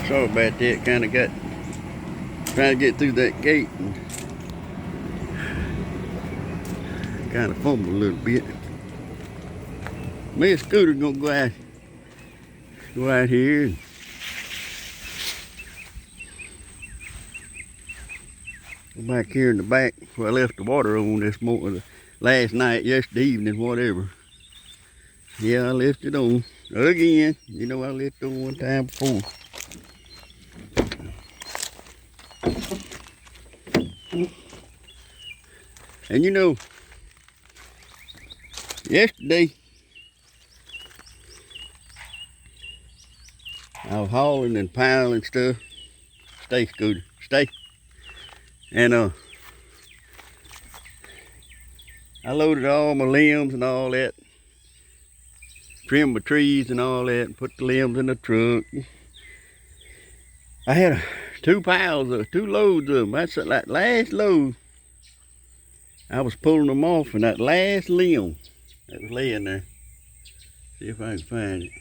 Sorry about that. Kind of got trying to get through that gate and kind of fumbled a little bit. Me and Scooter gonna go out here and go back here in the back where I left the water on this morning, last night, yesterday evening, whatever. Yeah, I left it on again. You know I left it on one time before. And you know, yesterday I was hauling and piling stuff. Stay, Scooter, stay. And I loaded all my limbs and all that, trimmed my trees and all that, and put the limbs in the truck. I had two loads of them. That's that last load. I was pulling them off, and that last limb that was laying there. See if I can find it.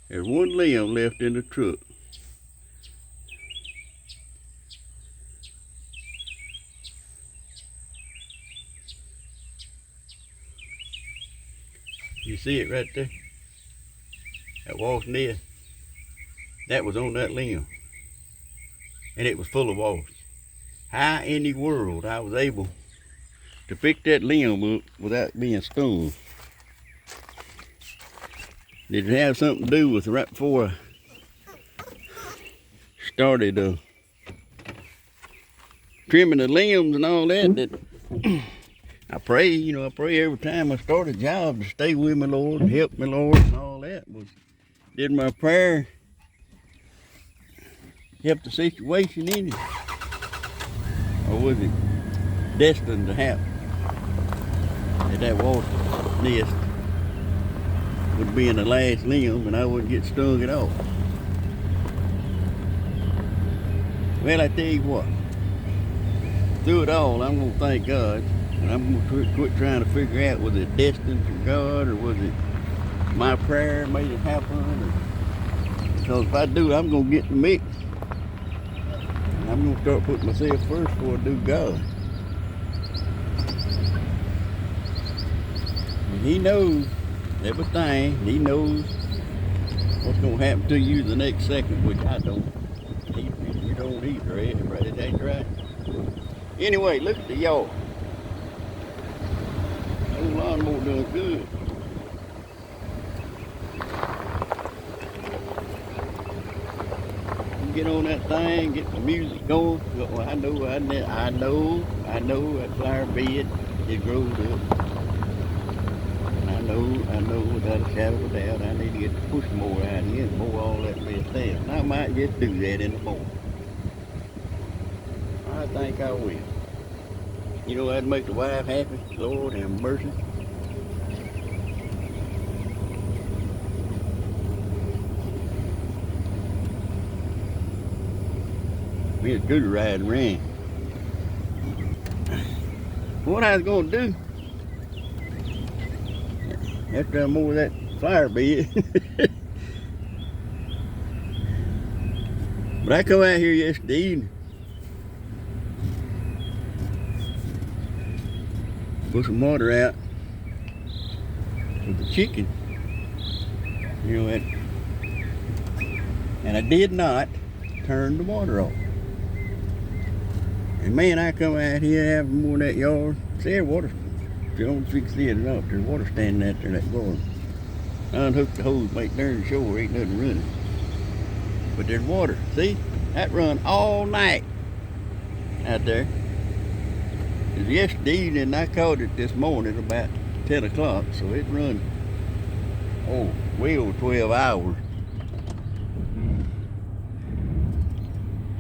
There's one limb left in the truck. You see it right there? That wasp nest. That was on that limb. And it was full of wasps. How in the world I was able to pick that limb up without being stung? Did it have something to do with right before I started trimming the limbs and all that I pray, I pray every time I start a job to stay with me, Lord, and help me, Lord, and all that. Did my prayer help the situation in it? Or was it destined to happen? That wasp nest would be in the last limb and I wouldn't get stung at all. Well, I tell you what, through it all, I'm going to thank God, and I'm going to quit trying to figure out was it destined from God or was it my prayer made it happen. Because if I do, I'm going to get the mix. And I'm going to start putting myself first before I do God. And He knows everything. He knows what's going to happen to you the next second, which I don't. You don't either, right? It ain't right. Anyway, look at the yard. The old lawnmower doing good. You get on that thing, get the music going. Well, I know that flower bed, it grows up. I know without a shadow of a doubt I need to get the push mower out here and mow all that mess down. And I might just do that in the morning. I think I will. You know, that'd make the wife happy. Lord have mercy. Me and Scooter riding around. What I was going to do after I mow that flower bed. But I come out here yesterday evening, put some water out for the chicken, and I did not turn the water off. And man, I come out here having more in that yard. See that water? You don't see it enough. There's water standing out there in that garden. I unhooked the hose, make darn sure ain't nothing running. But there's water. See? That run all night out there. It was yesterday evening, I caught it this morning about 10 o'clock, so it run, way over 12 hours.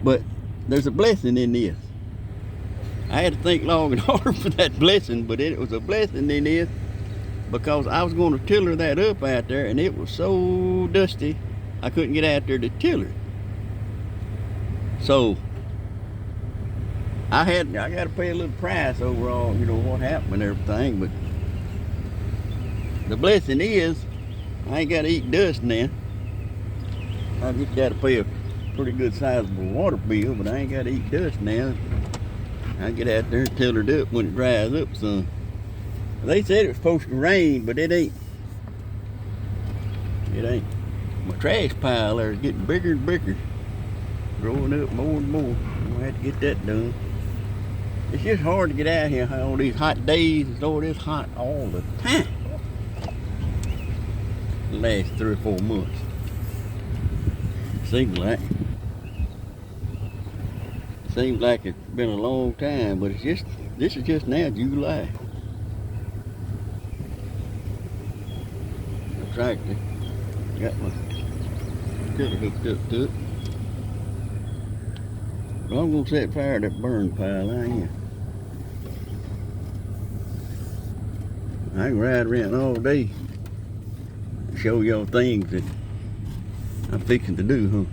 But there's a blessing in this. I had to think long and hard for that blessing, but it was a blessing in this because I was going to tiller that up out there and it was so dusty I couldn't get out there to tiller. So I got to pay a little price overall, what happened and everything, but the blessing is I ain't got to eat dust now. I just got to pay a pretty good sizable water bill, but I ain't got to eat dust now. I get out there and till it up when it dries up some. They said it was supposed to rain, but it ain't. It ain't. My trash pile there is getting bigger and bigger. Growing up more and more. I'm gonna have to get that done. It's just hard to get out here on these hot days. It's all this hot all the time. The last 3 or 4 months. Seems like. Seems like it's been a long time, but this is just now July. The tractor got my tiller hooked up to it. But I'm gonna set fire to that burn pile out here. I can ride around all day and show y'all things that I'm fixing to do, huh?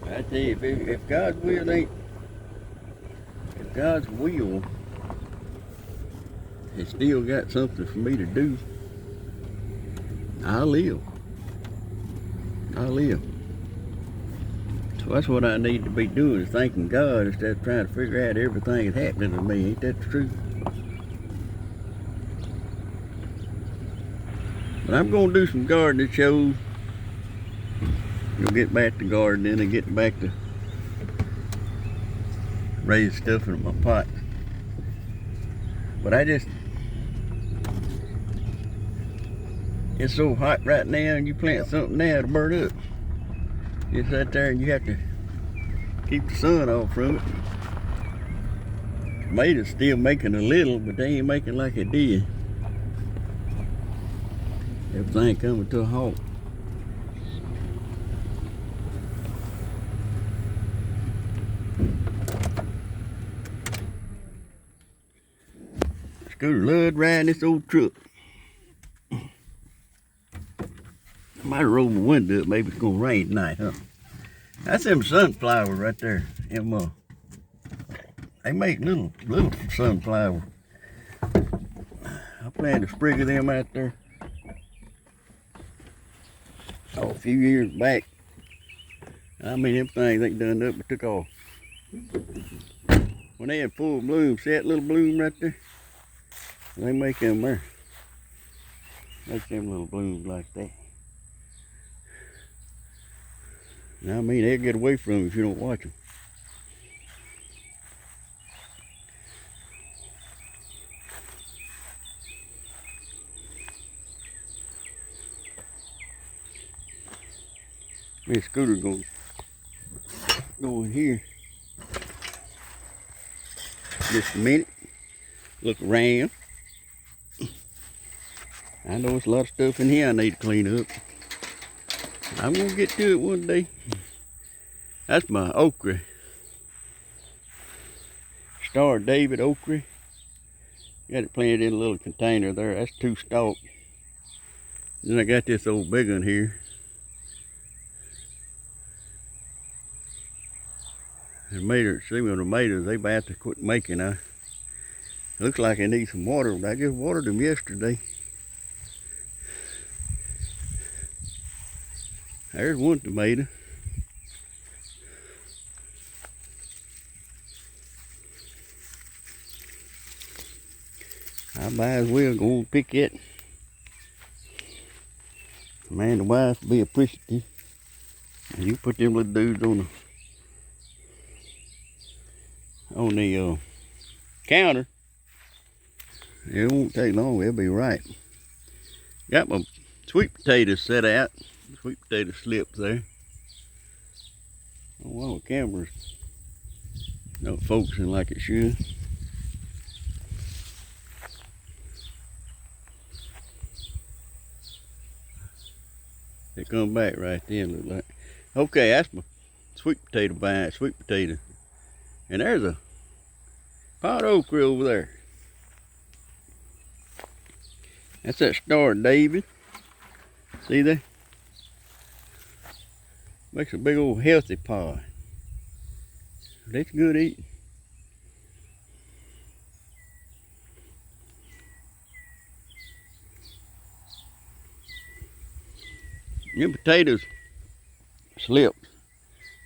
I tell you, if God's will ain't, if God's will has still got something for me to do, I'll live. I'll live. So that's what I need to be doing, is thanking God instead of trying to figure out everything that's happening to me. Ain't that the truth? But I'm going to do some gardening shows. You'll get back to gardening and get back to raising stuff in my pot. But it's so hot right now, and you plant something now to burn up. You sit there and you have to keep the sun off from it. Tomatoes still making a little, but they ain't making like it did. Everything coming to a halt. Scooter loved riding this old truck. I might roll my window up. Maybe it's gonna rain tonight, huh? That's them sunflowers right there. They make little sunflowers. I planted a sprig of them out there a few years back. I mean, them things ain't done up but took off. When they had full bloom, see that little bloom right there? They make them there. Make them little blooms like that. I mean, they'll get away from them if you don't watch them. This Scooter go in here. Just a minute. Look around. I know there's a lot of stuff in here I need to clean up. I'm gonna get to it one day. That's my okra. Star David okra. Got it planted in a little container there. That's 2 stalks. Then I got this old big one here. See when the tomatoes, they about to quit making. Looks like they need some water, but I just watered them yesterday. There's one tomato. I might as well go and pick it. Man, the wife will be appreciative. And you put them little dudes on the counter. It won't take long, it'll be right. Got my sweet potatoes set out. Sweet potato slips there. Oh, well, the camera's not focusing like it should. They come back right then, look like. Okay, that's my sweet potato vine, sweet potato. And there's a pot of okra over there. That's that Star of David. See that? Makes a big old healthy pie. That's good eating. Your potatoes slipped.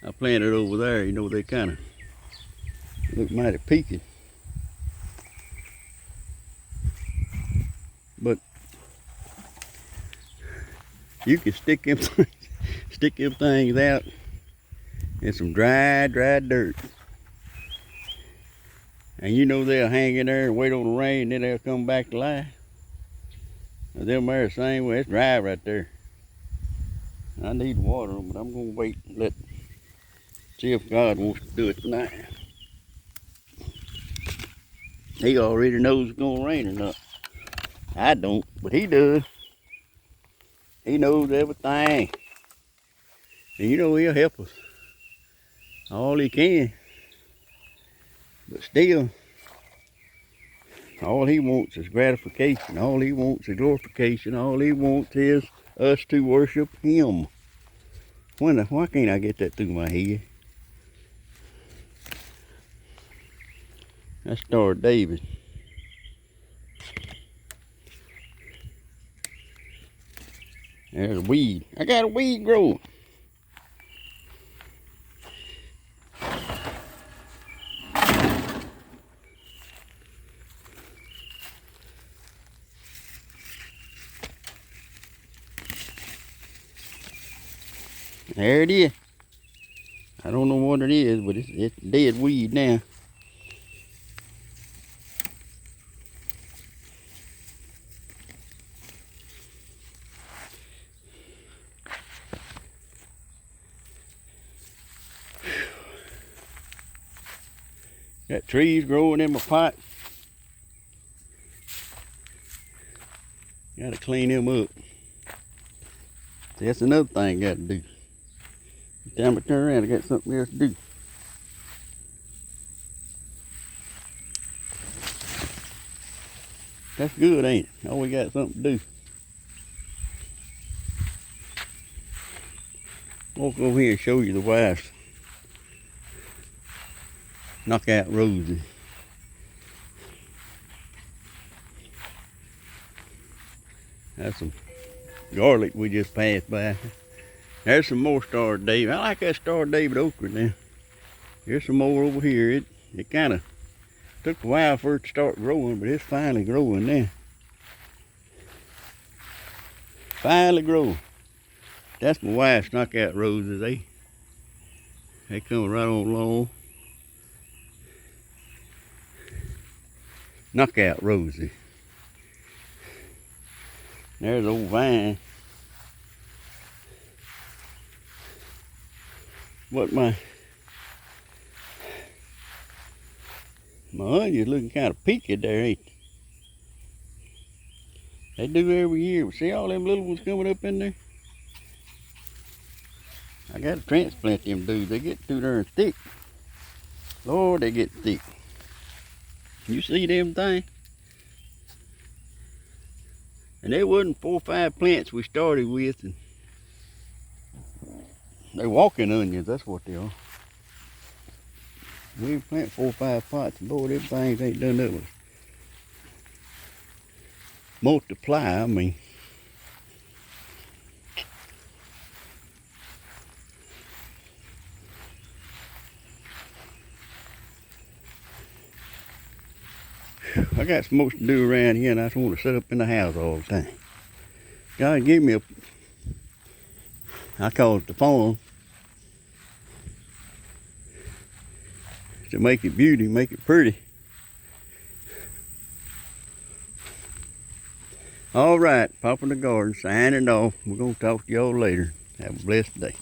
I planted over there, you know, they kind of look mighty peaky. But you can stick them things out in some dry dirt. And you know they'll hang in there and wait on the rain, and then they'll come back to life. Now them there the same way, it's dry right there. I need water, but I'm gonna wait and see if God wants to do it tonight. He already knows it's gonna rain or not. I don't, but he does. He knows everything. And you know he'll help us all he can. But still, all he wants is gratification. All he wants is glorification. All he wants is us to worship him. Why can't I get that through my head? That's Star of David. There's a weed. I got a weed growing. There it is. I don't know what it is, but it's dead weed now. Got trees growing in my pot. Gotta clean them up. See, that's another thing I gotta do. Every time I turn around, I got something else to do. That's good, ain't it? Oh, we got something to do. Walk over here and show you the wife's knockout roses. That's some garlic we just passed by. There's some more Star of David. I like that Star of David okra now. There's some more over here. It kind of took a while for it to start growing, but it's finally growing now. Finally growing. That's my wife's knockout roses. They come right on along. Knockout roses. There's old vine. But my onion's looking kind of peaky there, ain't they? They do every year. See all them little ones coming up in there? I got to transplant them dudes. They get too darn thick. Lord, they get thick. You see them things? And there wasn't 4 or 5 plants we started with. And they're walking onions, that's what they are. We plant 4 or 5 pots, and boy, them things ain't done nothing. Multiply, I mean. I got so much to do around here, and I just want to sit up in the house all the time. God give me I call it the farm, to make it beauty, make it pretty. All right, Papa in the Garden, signing off. We're going to talk to y'all later. Have a blessed day.